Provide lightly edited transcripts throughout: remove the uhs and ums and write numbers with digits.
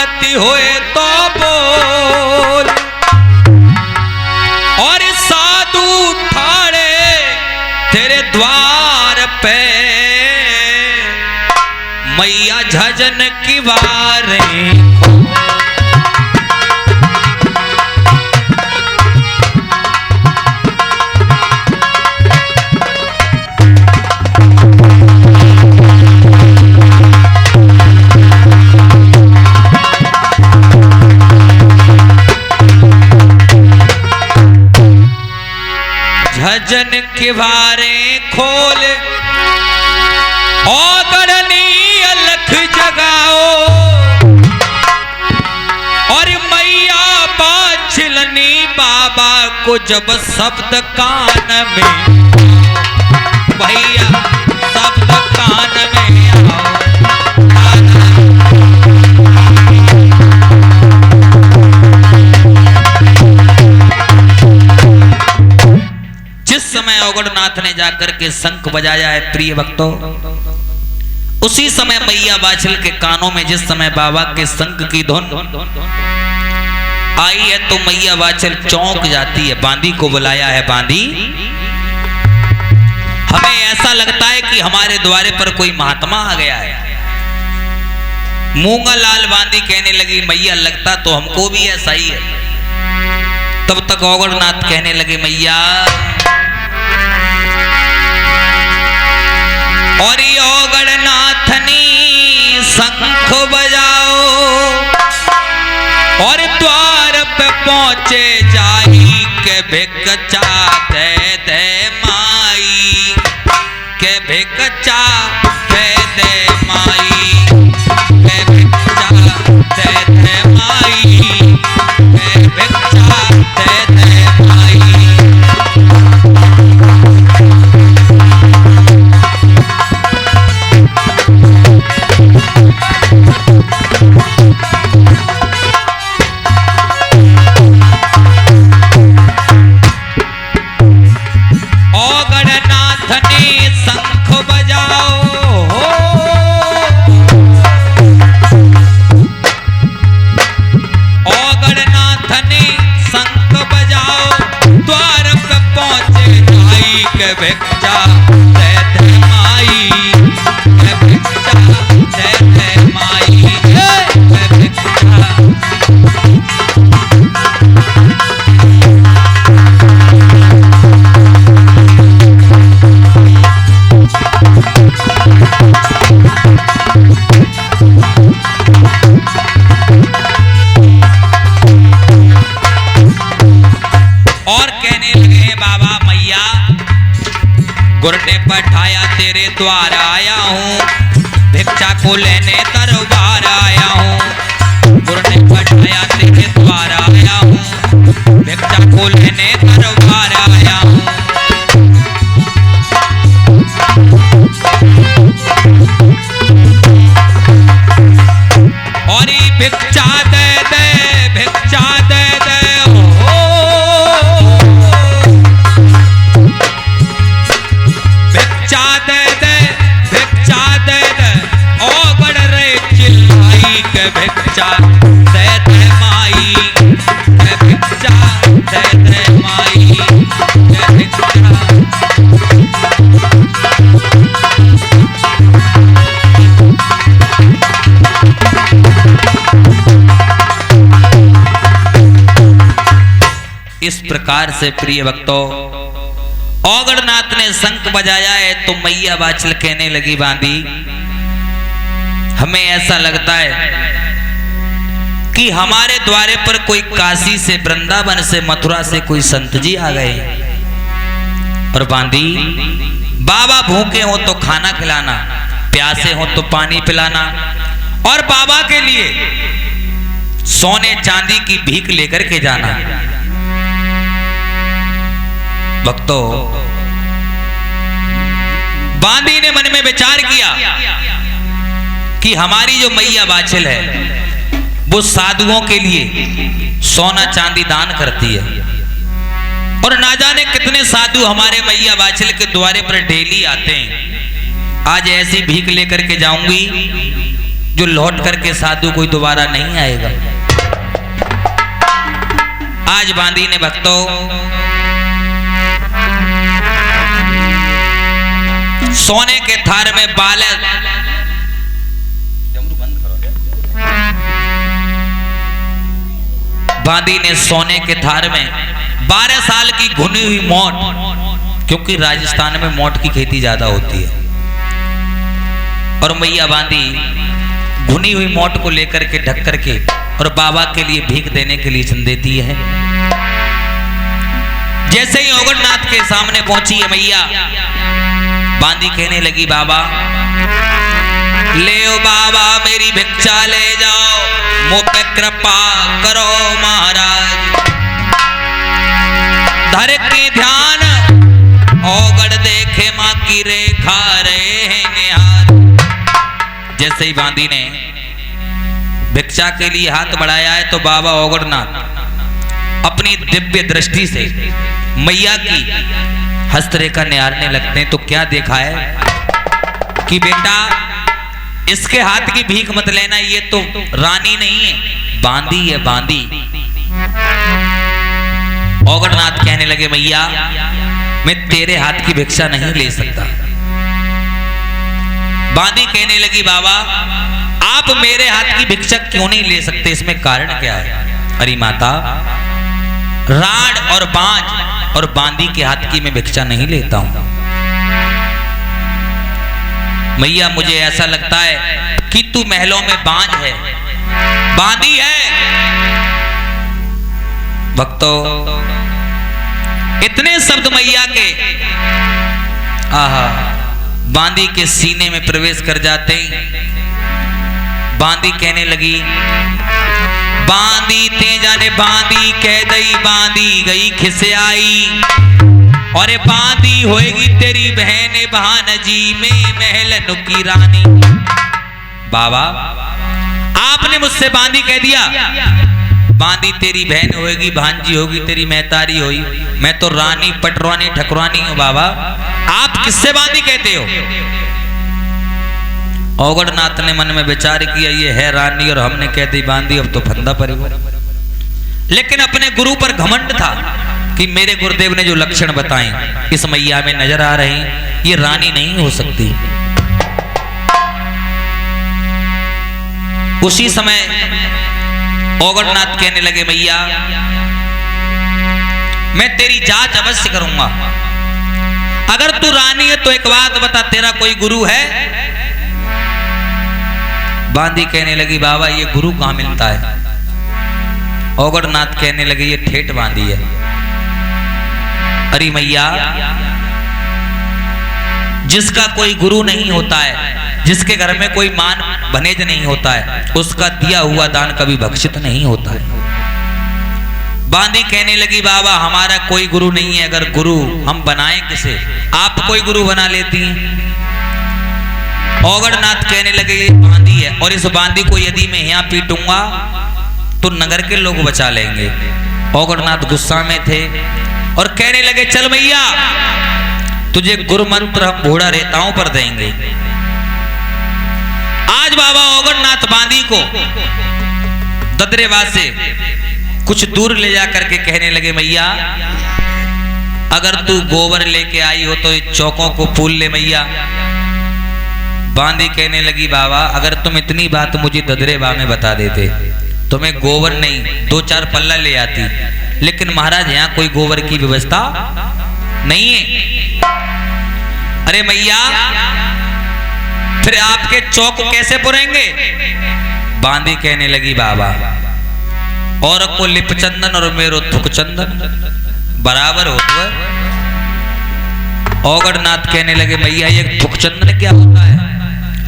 गति होए तो बोल, और साधु ठाड़े तेरे द्वार पे, मैया झजन की वारे झजन के बारे खोल, औगड़नी अलख जगाओ, और मैया बाछलनी बाबा को जब शब्द कान में, भैया शब्द कान में आओ। जिस समय औगड़नाथ ने जाकर के शंख बजाया है प्रिय भक्तों, उसी समय मैया बाछल के कानों में जिस समय बाबा के शंख की धुन आई है तो मैया बाछल चौंक जाती है। बांदी को बुलाया है। बांदी, हमें ऐसा लगता है कि हमारे द्वारे पर कोई महात्मा आ गया है। मूंगा लाल बांदी कहने लगी, मैया लगता तो हमको भी ऐसा ही है। तब तक औगड़नाथ कहने लगे, मैया और औगड़नाथनी शंख बजाओ, और द्वार पे पहुंचे जाई के भिक्षा दे दे माई, के भिक्षा दे दे माई, के भिक्षा दे दे माई, के भिक्षा दे दे माई। भिक्षा दे दे माई, भिक्षा दे दे माई, भिक्षा। और कहने लगे, बाबा मैया गुरने पठाया तेरे द्वार आया हूँ, भिक्षा को लेने दरबार आया हूँ। गुरने पठाया तेरे द्वार आया हूँ, भिक्षा को लेने दरबार आया हूँ। और ये भिक्षा दे दे, भिक्षा दे दे, भिक्षा दे दे माई, भिक्षा दे दे माई, भिक्षा। इस प्रकार से प्रिय भक्तों, औगड़नाथ ने शंख बजाया है तो मैया बाछल कहने लगी, बांदी हमें ऐसा लगता है कि हमारे द्वारे पर कोई काशी से, वृंदावन से, मथुरा से कोई संत जी आ गए। और बांदी, बाबा भूखे हो तो खाना खिलाना, प्यासे हो तो पानी पिलाना, और बाबा के लिए सोने चांदी की भीख लेकर के जाना। भक्तों, बांदी ने मन में विचार किया कि हमारी जो मैया बाछल है वो साधुओं के लिए सोना चांदी दान करती है, और ना जाने कितने साधु हमारे मैया बाछल के द्वारे पर डेली आते हैं। आज ऐसी भीख लेकर के जाऊंगी, जो लौट करके साधु कोई दोबारा नहीं आएगा। आज बांदी ने भक्तों सोने के थार में बांदी ने सोने के थार में 12 साल की घुनी हुई मोट, क्योंकि राजस्थान में मोट की खेती ज्यादा होती है, और मैया बांदी घुनी हुई मोट को लेकर के ढक करके और बाबा के लिए भीख देने के लिए चल देती है। जैसे ही ओगड़नाथ के सामने पहुंची है मैया, बांदी कहने लगी बाबा ले ओ बाबा मेरी भिक्षा ले जाओ, मुझ पे कृपा करो महाराज। धर के ध्यान ओगड़ देखे माँ की रेखा रहे हैं। जैसे ही बांदी ने भिक्षा के लिए हाथ बढ़ाया है तो बाबा ओगड़नाथ अपनी दिव्य दृष्टि से मैया की हस्तरेखा निहारने लगते हैं। तो क्या देखा है कि बेटा इसके हाथ की भीख मत लेना, ये तो रानी नहीं है, बांदी है बांदी। ओगड़नाथ कहने लगे मैया मैं तेरे हाथ की भिक्षा नहीं ले सकता। बांदी कहने लगी बाबा आप मेरे हाथ की भिक्षा क्यों नहीं ले सकते, इसमें कारण क्या है? अरे माता राड और बांझ और बांदी के हाथ की मैं भिक्षा नहीं लेता हूं। मैया मुझे ऐसा लगता है कि तू महलों में बांझ है, बांदी है। भक्तों इतने शब्द मैया के आहा बांदी के सीने में प्रवेश कर जाते हैं। बांदी कहने लगी बांदी ते जाने बांदी कह दई, बांदी गई खिसियाई, और बांदी होएगी तेरी बहन भानजी में महल नुकी रानी। बाबा आपने मुझसे बांदी कह दिया, बांदी तेरी बहन होएगी, भांजी होगी, तेरी महतारी होगी, मैं तो रानी पटरानी ठकुरानी हूं। बाबा आप किससे बांदी कहते हो? ओगड़नाथ ने मन में विचार किया ये है रानी और हमने कह दी बांदी, अब तो फंदा पड़ेगा। लेकिन अपने गुरु पर घमंड था कि मेरे गुरुदेव ने जो लक्षण बताए इस मैया में नजर आ रहे हैं, ये रानी नहीं हो सकती। उसी समय ओगड़नाथ कहने लगे मैया मैं तेरी जांच अवश्य करूंगा, अगर तू रानी है तो एक बात बता तेरा कोई गुरु है? बांदी कहने लगी बाबा ये गुरु कहां मिलता है? ओगड़नाथ कहने लगे ये ठेठ बांदी है। अरे मैया जिसका कोई गुरु नहीं होता है, जिसके घर में कोई मान बनेज नहीं होता है, उसका दिया हुआ दान कभी भक्षित नहीं होता है। बांदी कहने लगी बाबा हमारा कोई गुरु नहीं है, अगर गुरु हम बनाएं किसे? आप कोई गुरु बना लेती हैं। ओगड़नाथ कहने लगे ये बांदी है, और इस बांदी को यदि मैं यहाँ पीटूंगा तो नगर के लोग बचा लेंगे। ओगड़नाथ गुस्सा में थे और कहने लगे चल भैया तुझे गुरु मंत्र हम बूढ़ा रेताओं पर देंगे। आज बाबा ओगड़नाथ बांदी को ददरेवा से कुछ दूर ले जा करके कहने लगे मैया अगर तू गोबर लेके आई हो तो चौकों को फूल ले मैया। बांदी कहने लगी बाबा अगर तुम इतनी बात मुझे ददरेवा में बता देते तो मैं गोबर नहीं 2-4 पल्ला ले आती, लेकिन महाराज यहाँ कोई गोबर की व्यवस्था नहीं है। अरे मैया फिर आपके चौक कैसे पुरेंगे? बांदी कहने लगी बाबा और को लिप चंदन और मेरो थुक चंदन बराबर होता है। ओगड़नाथ कहने लगे मैया ये थुक चंदन क्या होता है?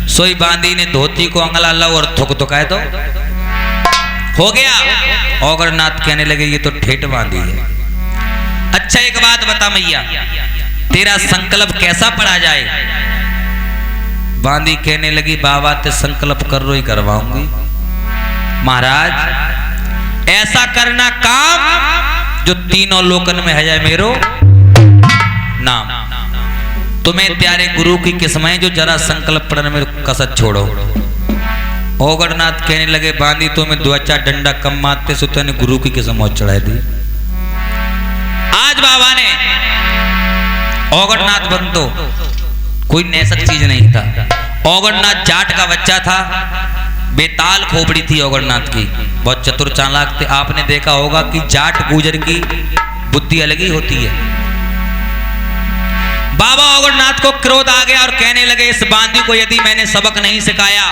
सोई बांदी ने धोती को अंगला ला और थुक थुकाए तो हो गया। ओगड़नाथ कहने लगे ये तो ठेठ बांदी है। अच्छा एक बात बता मैया तेरा संकल्प कैसा पड़ा जाए? बांदी कहने लगी बाबा ते संकल्प कर रो ही करवाऊंगी। महाराज ऐसा करना काम जो तीनों लोकन में है जाए मेरो नाम। तुम्हें प्यारे गुरु की किस्में जो जरा संकल्प पढ़ने में कसत छोड़ो। ओगड़नाथ कहने लगे बांदी तो मैं 2-4 डंडा कम मारते सो तेने गुरु की कसम और चढ़ाई दी। आज बाबा ने ओगड़नाथ बन तो कोई नैसक चीज नहीं था। ओगड़नाथ जाट का बच्चा था, बेताल खोपड़ी थी ओगड़नाथ की, बहुत चतुर चालाक थे। आपने देखा होगा कि जाट गुजर की बुद्धि अलग ही होती है। बाबा ओगड़नाथ को क्रोध आ गया और कहने लगे इस बांदी को यदि मैंने सबक नहीं सिखाया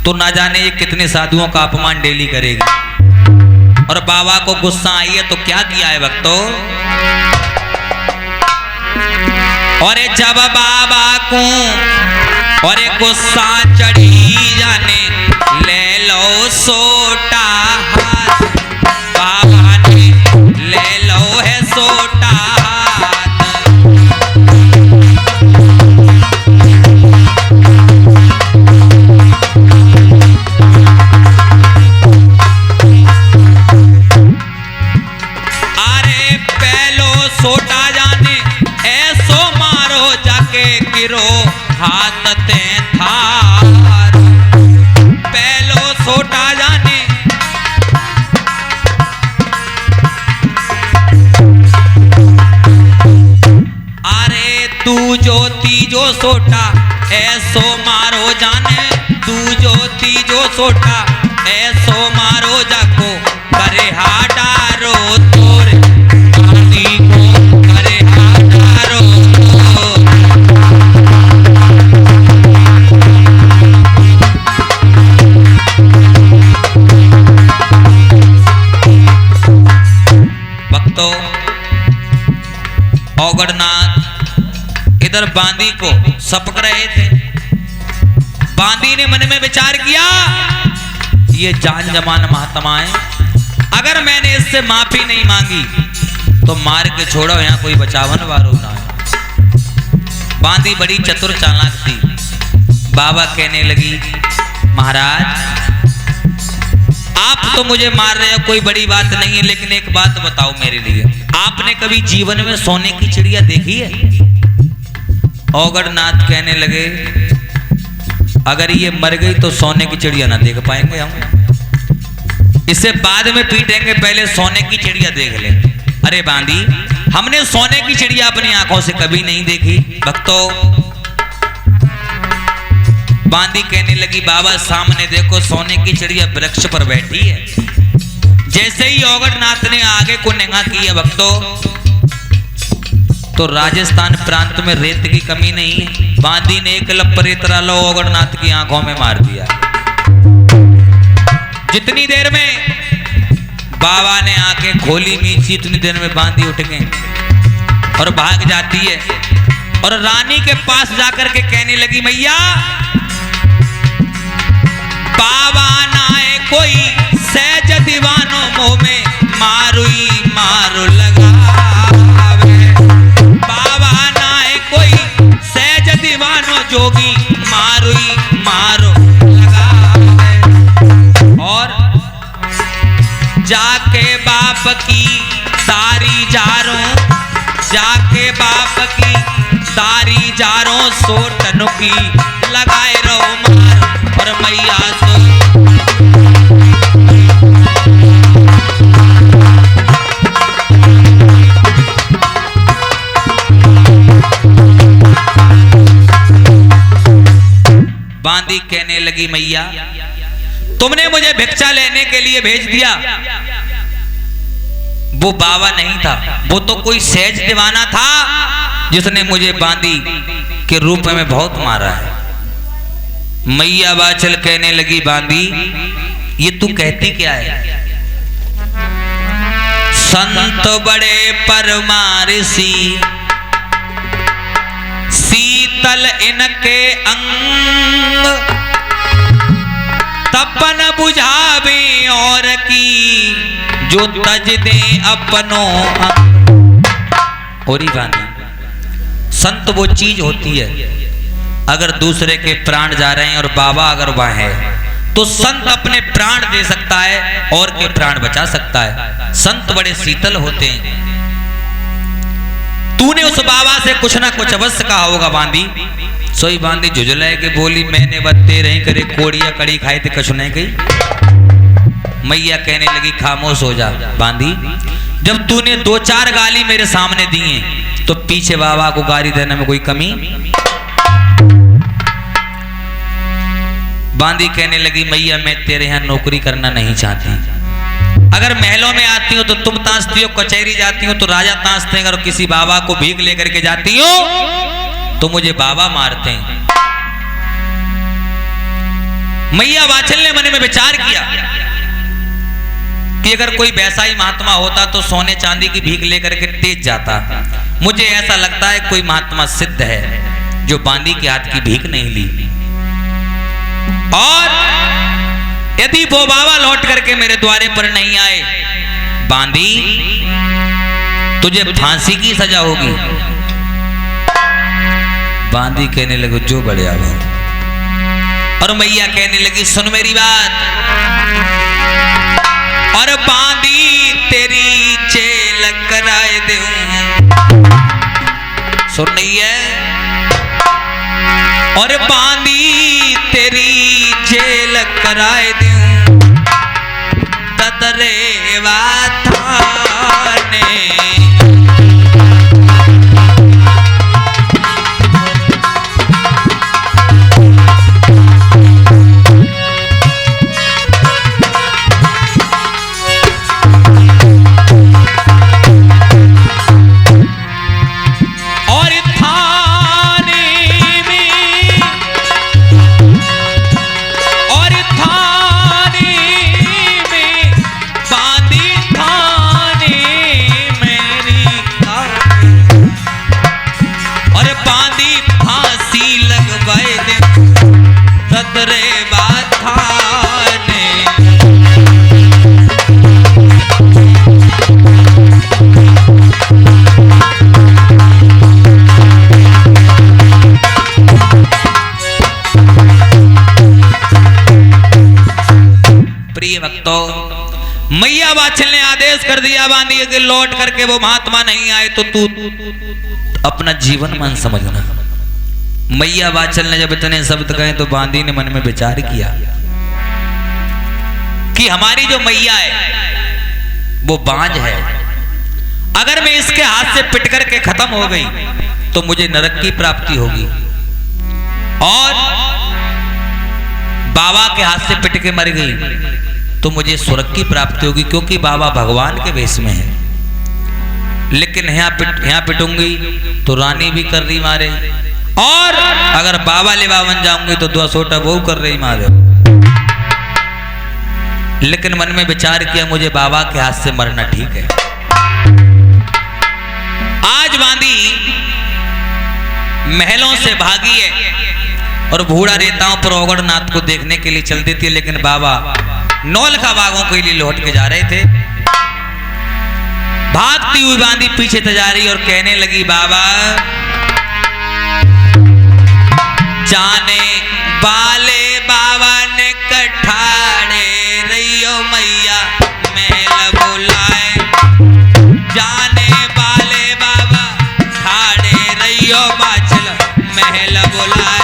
तो ना जाने ये कितने साधुओं का अपमान डेली करेगी। और बाबा को गुस्सा आई है तो क्या किया है भक्तों, और जब बाबा को और गुस्सा चढ़ी जाने ले लो सोटा हाथ, बाबा ने ले लो है सोटा सोटा जाने ऐसो मारो जाके गिरो हाथ ते थार, पहलो सोटा जाने अरे तू जो तीजो सोटा ऐसो मारो जाने, तू जो तीजो सोटा ऐसो मारो जाको करे हाडारो तोरे ओगड़नाथ इधर बांदी को सपक रहे थे। बांदी ने मन में विचार किया ये जान जमान महात्मा है, अगर मैंने इससे माफी नहीं मांगी तो मार के छोड़ो, यहाँ कोई बचावन वारो ना है। बांदी बड़ी चतुर चालाक थी। बाबा कहने लगी महाराज आप तो मुझे मार रहे हो कोई बड़ी बात नहीं है, लेकिन एक बात बताओ मेरे लिए, आपने कभी जीवन में सोने की चिड़िया देखी है? ओगड़नाथ कहने लगे अगर ये मर गई तो सोने की चिड़िया ना देख पाएंगे हम, इसे बाद में पीटेंगे, पहले सोने की चिड़िया देख ले। अरे बांदी हमने सोने की चिड़िया अपनी आंखों से कभी नहीं देखी। भक्तों बांदी कहने लगी बाबा सामने देखो सोने की चिड़िया वृक्ष पर बैठी है। जैसे ही ओगड़नाथ ने आगे को निगाह की है भक्तों, तो राजस्थान प्रांत में रेत की कमी नहीं है। बांदी ने एक लप रेत डालो ओगड़नाथ की आंखों में मार दिया। जितनी देर में बाबा ने आंखें खोली मीची, इतनी देर में बांदी उठ गई और भाग जाती है और रानी के पास जाकर के कहने लगी मैया बाबा नाए कोई सहज दीवानो मोह में मारुई मारो लगावे, बाबा नाए कोई सहज दीवानो जोगी मारुई मारो लगावे। और जाके बाप की दारी जारो, जाके बाप की दारी जारो सोटन की लगाए रहो मार और मैया सो। बांदी कहने लगी मैया तुमने मुझे भिक्षा लेने के लिए भेज दिया, वो बाबा नहीं था, वो तो कोई सहज दीवाना था जिसने मुझे बांदी के रूप में बहुत मारा है। मैया बाचल कहने लगी बांदी ये तू कहती क्या है? संत बड़े परमारसी शीतल इनके अंग, तपन बुझावे और की जो तज दे अपनों अंग। और बांदी संत वो चीज होती है अगर दूसरे के प्राण जा रहे हैं और बाबा अगर वह है तो संत अपने प्राण दे सकता है और के प्राण बचा सकता है। संत बड़े शीतल होते हैं। तूने उस बाबा से कुछ ना कुछ अवश्य कहा होगा बांदी, सोई बांधी झुझले के बोली मैंने बत्ते रही करे कोड़िया कड़ी खाए थे कछुने गई। मैया कहने लगी खामोश हो जा बांधी, जब तूने 2-4 गाली मेरे सामने दिए तो पीछे बाबा को गाली देने में कोई कमी। बांधी कहने लगी मैया मैं तेरे यहाँ नौकरी करना नहीं चाहती। अगर महलों में आती हो तो तुम तांसती हो, कचहरी जाती हो तो राजा तांसते हैं, अगर किसी बाबा को भीख लेकर के जाती हो तो मुझे बाबा मारते हैं। मैया वाचल ने मन में विचार किया कि अगर कोई वैसा ही महात्मा होता तो सोने चांदी की भीख लेकर के तेज जाता। मुझे ऐसा लगता है कोई महात्मा सिद्ध है जो बांदी के हाथ की भीख नहीं ली, और यदि वो बाबा लौट करके मेरे द्वारे पर नहीं आए बांदी तुझे फांसी की सजा होगी। बांदी कहने लगे जो बढ़िया भाव, और मैया कहने लगी सुन मेरी बात, और बांदी तेरी जेल कराए दूं। सुन नहीं है, और बांदी तेरी जेल कराए दूं तदरेवा थाने। मैया वाचल ने आदेश कर दिया बांधी कि लौट करके वो महात्मा नहीं आए तो तू अपना जीवन मन समझना। मैया वाचल ने जब इतने शब्द कहे तो बांधी ने मन में विचार किया कि हमारी जो मैया है वो बांझ है, अगर मैं इसके हाथ से पिट करके खत्म हो गई तो मुझे नरक की प्राप्ति होगी, और बाबा के हाथ से पिट के मर गई तो मुझे स्वर्ग की प्राप्ति होगी, क्योंकि बाबा भगवान के वेश में है। लेकिन यहाँ पिटूंगी तो रानी भी कर रही मारे, और अगर बाबा लेवा बन जाऊंगी तो 2 सोटा वो कर रही मारे। लेकिन मन में विचार किया मुझे बाबा के हाथ से मरना ठीक है। आज बांधी महलों से भागी है और बूढ़ा रेताओं पर ओगड़नाथ को देखने के लिए चल देती है, लेकिन बाबा नौलखा बागों के लिए लौट के जा रहे थे। भागती हुई बांधी पीछे से जा रही और कहने लगी बाबा जाने बाले बाबा ने कठाड़े रहियो मैया महल बुलाए, जाने बाले बाबा ठाड़े रहियो बाचल महल बुलाए।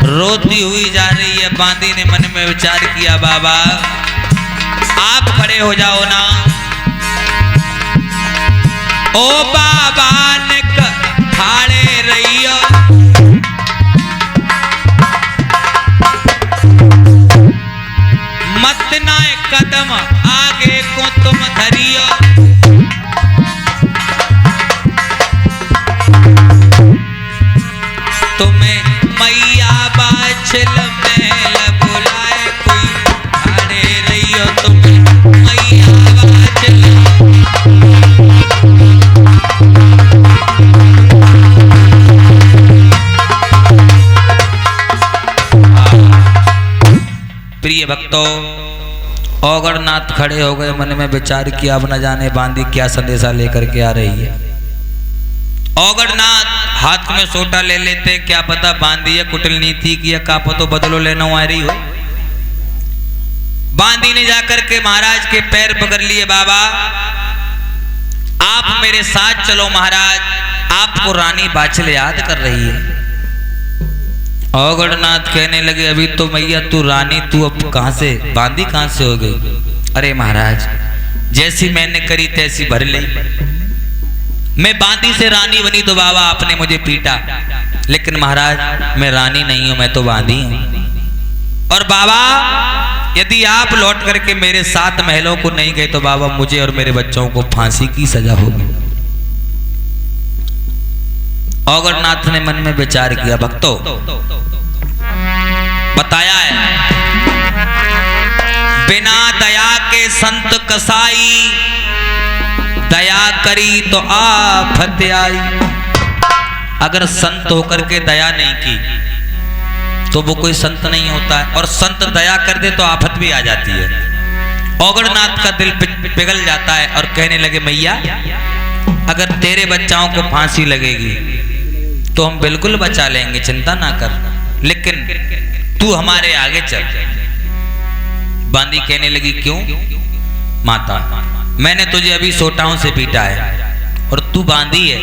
रोती हुई जा रही है। बांदी ने मन में विचार किया बाबा आप खड़े हो जाओ ना। ओ बाबा ने खड़े रहियो, मत ना कदम आगे को तुम धरियो, तुम्हें मैया बाछल महल बुलाए, कोई खड़े रहियो तुम्हें मैया बाछल प्रिय भक्तों, औगड़नाथ खड़े हो गए, मन में विचार किया अब न जाने बांदी क्या संदेशा लेकर के आ रही है। औगड़नाथ हाथ में सोटा ले लेते, क्या पता बांदी है कुटिल नीति की, का पतो बदलो लेना आ रही हो। बांदी ने जाकर के महाराज के पैर पकड़ लिए, बाबा आप मेरे साथ चलो, महाराज आपको रानी बाछल याद कर रही है। औगड़नाथ कहने लगे अभी तो मैया तू रानी, तू अब कहां से, बांदी कहां से हो गई? अरे महाराज जैसी मैंने करी तैसी भर ली, मैं बांदी से रानी बनी तो बाबा आपने मुझे पीटा, लेकिन महाराज मैं रानी नहीं हूं, मैं तो बांदी हूं। और बाबा यदि आप लौट करके मेरे 7 महलों को नहीं गए तो बाबा मुझे और मेरे बच्चों को फांसी की सजा होगी। औगड़नाथ ने मन में विचार किया, भक्तों बताया है बिना दया के संत कसाई, दया करी तो आफत आई। अगर संत होकर के दया नहीं की तो वो कोई संत नहीं होता है, और संत दया कर दे तो आफत भी आ जाती है। औगड़नाथ का दिल पिघल जाता है और कहने लगे मैया अगर तेरे बच्चाओं को फांसी लगेगी तो हम बिल्कुल बचा लेंगे, चिंता ना कर, लेकिन तू हमारे आगे चल। बांदी कहने लगी क्यों? माता मैंने तुझे अभी सोटाओं से पीटा है और तू बांदी है,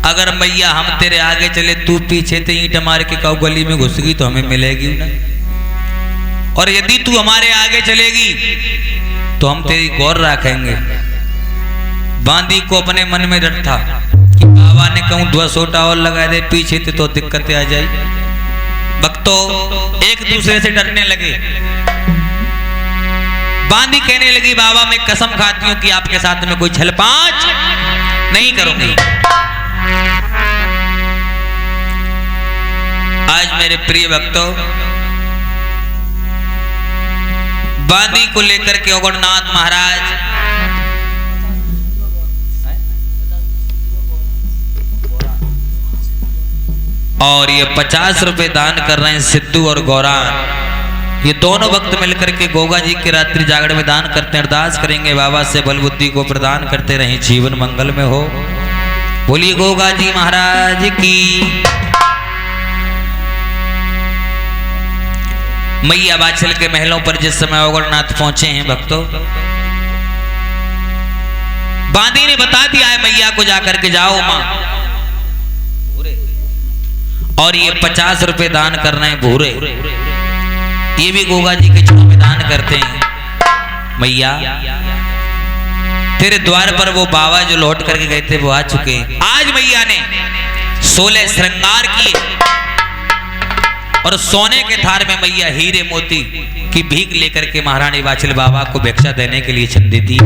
अगर मैया हम तेरे आगे चले तू पीछे ते ईंट मार के काऊ गली में घुस गई तो हमें मिलेगी ना, और यदि तू हमारे आगे चलेगी तो हम तेरी गौर रखेंगे। बांदी को अपने मन में डर था कि बाबा ने कहूं 2 सोटा और लगा दे पीछे थे तो दिक्कतें आ जाए। भक्तों एक दूसरे से डरने लगे। बांदी कहने लगी बाबा मैं कसम खाती हूं कि आपके साथ में कोई छलपांच नहीं करूंगी। आज मेरे प्रिय भक्तों बांदी को लेकर के औगड़नाथ महाराज और ये 50 रुपए दान कर रहे हैं सिद्धू और गौरा, ये दोनों भक्त मिलकर के गोगा जी के रात्रि जागरण में दान करते हैं। अरदास करेंगे बाबा से बल बुद्धि को प्रदान करते रहें, जीवन मंगल में हो। बोलिए गोगा जी महाराज की। मैया बाछल के महलों पर जिस समय औगड़नाथ पहुंचे हैं भक्तों, बांदी ने बता दिया है मैया को जाकर के जाओ मां, और ये 50 रुपए दान कर रहे हैं भूरे, ये भी गोगा जी के चरणों में दान करते हैं। मैया तेरे द्वार पर वो बाबा जो लौट करके गए थे वो आ चुके हैं। आज मैया ने 16 श्रृंगार किए और सोने के थार में मैया हीरे मोती की भीख लेकर के महारानी बाछल बाबा को भिक्षा देने के लिए चंदी दी।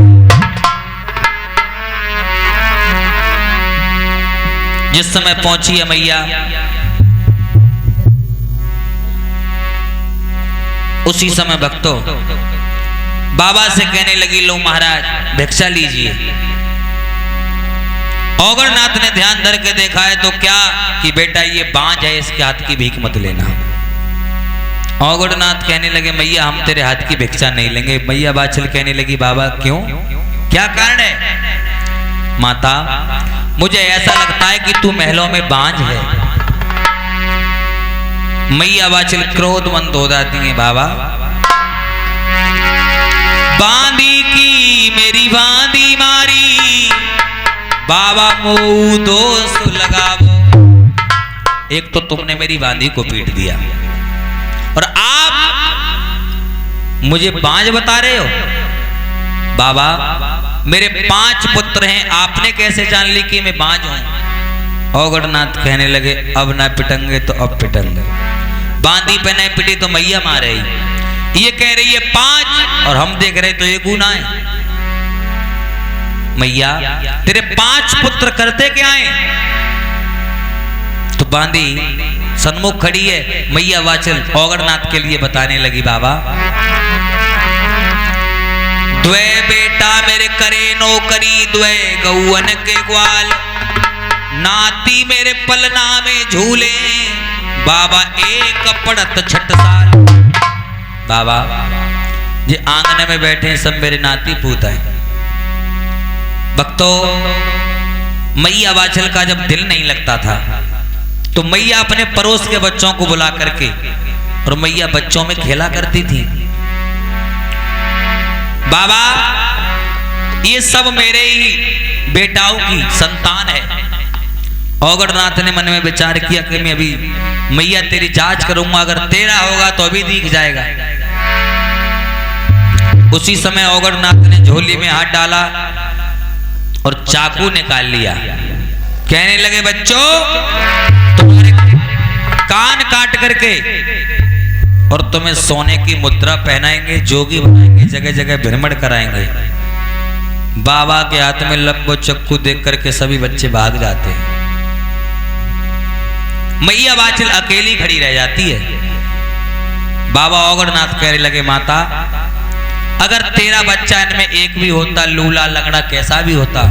जिस समय पहुंची है मैया उसी समय भक्तों बाबा से कहने लगी लो महाराज भिक्षा लीजिए। औगड़नाथ ने ध्यान धर के देखा है तो क्या कि बेटा ये बांझ है, इसके हाथ की भीख मत लेना। औगड़नाथ कहने लगे मैया हम तेरे हाथ की भिक्षा नहीं लेंगे। मैया बाछल कहने लगी बाबा क्यों, क्या कारण है? माता मुझे ऐसा लगता है कि तू महलों में बांझ है। मैया बाछल क्रोधमंद हो जाती है, बाबा बांदी की मेरी बांदी मारी, बाबा मुंह दोष लगावो। एक तो तुमने मेरी बांदी को पीट दिया और आप मुझे बांझ बता रहे हो। बाबा मेरे 5 पुत्र हैं, आपने कैसे जान ली कि मैं बांझ हूं? औगड़नाथ कहने लगे अब ना पिटेंगे तो अब पिटेंगे। बांदी पे नहीं पिटी तो मैया मारे, ये कह रही है 5 और हम देख रहे तो 1 गुना है। मैया तेरे 5 पुत्र करते क्या है? तो बांदी सन्मुख खड़ी है। मैया बाछल औगड़नाथ के लिए बताने लगी बाबा 2 बेटा मेरे करे नौकरी, 2 गौवन के ग्वाल, नाती मेरे पलना में झूले, बाबा 1 पड़त 6 साल। बाबा ये आंगन में बैठे सब मेरे नाती पूत हैं। भक्तों, मैया वाचल का जब दिल नहीं लगता था तो मैया अपने पड़ोस के बच्चों को बुला करके और मैया बच्चों में खेला करती थी। बाबा ये सब मेरे ही बेटाओं की संतान है। औगड़नाथ ने मन में विचार किया कि मैं अभी मैया तेरी जांच करूंगा, अगर तेरा होगा तो अभी दिख जाएगा। उसी समय औगड़नाथ ने झोली में हाथ डाला और चाकू निकाल लिया। कहने लगे बच्चों तुम्हारे कान काट करके और तुम्हें सोने की मुद्रा पहनाएंगे, जोगी बनाएंगे, जगह जगह भ्रमण कराएंगे। बाबा के हाथ में लंबो चक्कू देख करके सभी बच्चे भाग जाते हैं। मैया वाचल अकेली खड़ी रह जाती है। बाबा औगड़नाथ कहने लगे माता अगर तेरा बच्चा इनमें एक भी होता, लूला लंगड़ा कैसा भी होता,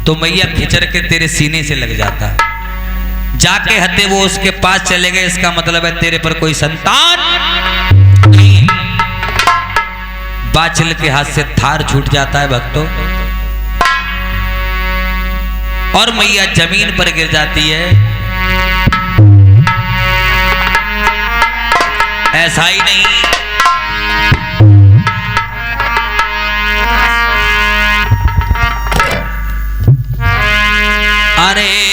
तो मैया खिंचर के तेरे सीने से लग जाता। जाके हते वो उसके पास चले गए, इसका मतलब है तेरे पर कोई संतान नहीं। बाचल के हाथ से थार छूट जाता है भक्तों, और मैया जमीन पर गिर जाती है। ऐसा ही नहीं, अरे